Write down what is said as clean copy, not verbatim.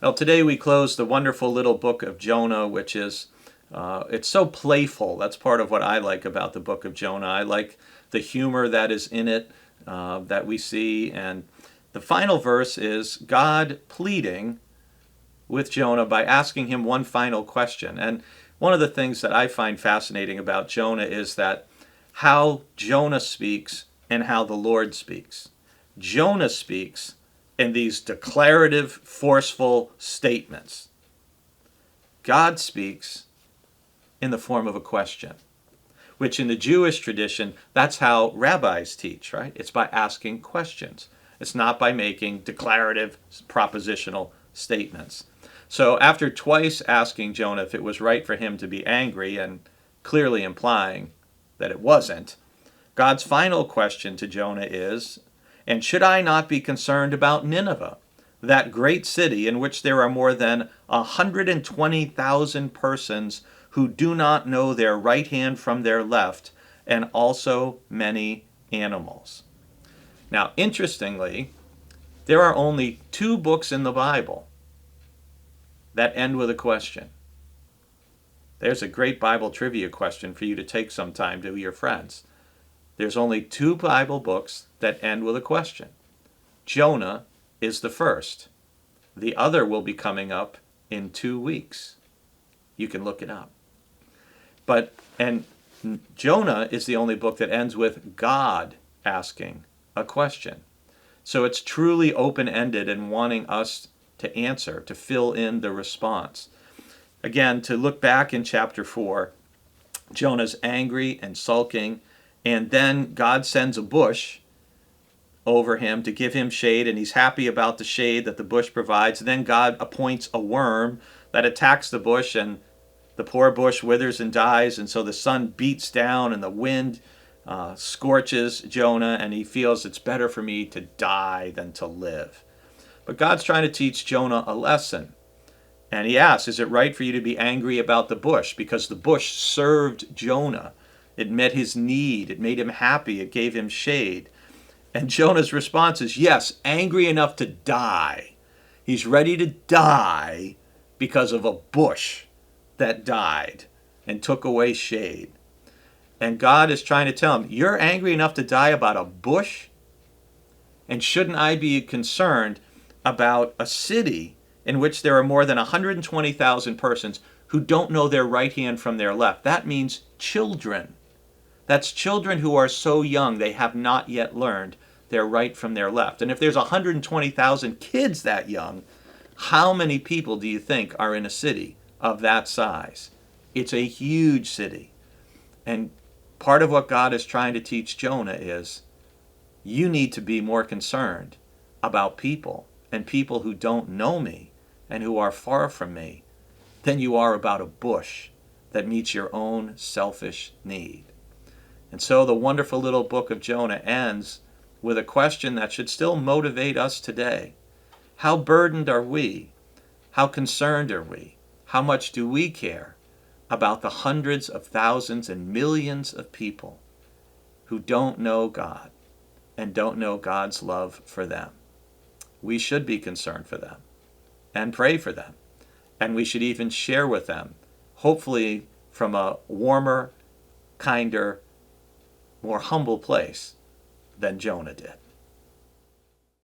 Well, today we close the wonderful little book of Jonah, which is, it's so playful. That's part of what I like about the book of Jonah. I like the humor that is in it, that we see. And the final verse is God pleading with Jonah by asking him one final question. And one of the things that I find fascinating about Jonah is that how Jonah speaks and how the Lord speaks. Jonah speaks in these declarative, forceful statements. God speaks in the form of a question, which in the Jewish tradition, that's how rabbis teach, right? It's by asking questions. It's not by making declarative, propositional statements. So after twice asking Jonah if it was right for him to be angry and clearly implying that it wasn't, God's final question to Jonah is, and should I not be concerned about Nineveh, that great city in which there are more than 120,000 persons who do not know their right hand from their left, and also many animals? Now, interestingly, there are only 2 books in the Bible that end with a question. There's a great Bible trivia question for you to take sometime to your friends. There's only 2 Bible books that end with a question. Jonah is the first. The other will be coming up in 2 weeks. You can look it up. And Jonah is the only book that ends with God asking a question. So it's truly open-ended and wanting us to answer, to fill in the response. Again, to look back in chapter 4, Jonah's angry and sulking, and then God sends a bush over him to give him shade, and he's happy about the shade that the bush provides. And then God appoints a worm that attacks the bush, and the poor bush withers and dies. And so the sun beats down, and the wind scorches Jonah, and he feels it's better for me to die than to live. But God's trying to teach Jonah a lesson. And he asks, is it right for you to be angry about the bush? Because the bush served Jonah. It met his need. It made him happy. It gave him shade. And Jonah's response is, yes, angry enough to die. He's ready to die because of a bush that died and took away shade. And God is trying to tell him, you're angry enough to die about a bush? And shouldn't I be concerned about a city in which there are more than 120,000 persons who don't know their right hand from their left? That means children. That's children who are so young they have not yet learned their right from their left. And if there's 120,000 kids that young, how many people do you think are in a city of that size? It's a huge city. And part of what God is trying to teach Jonah is, you need to be more concerned about people and people who don't know me and who are far from me than you are about a bush that meets your own selfish need. And so the wonderful little book of Jonah ends with a question that should still motivate us today. How burdened are we? How concerned are we? How much do we care about the hundreds of thousands and millions of people who don't know God and don't know God's love for them? We should be concerned for them and pray for them. And we should even share with them, hopefully from a warmer, kinder, more humble place than Jonah did.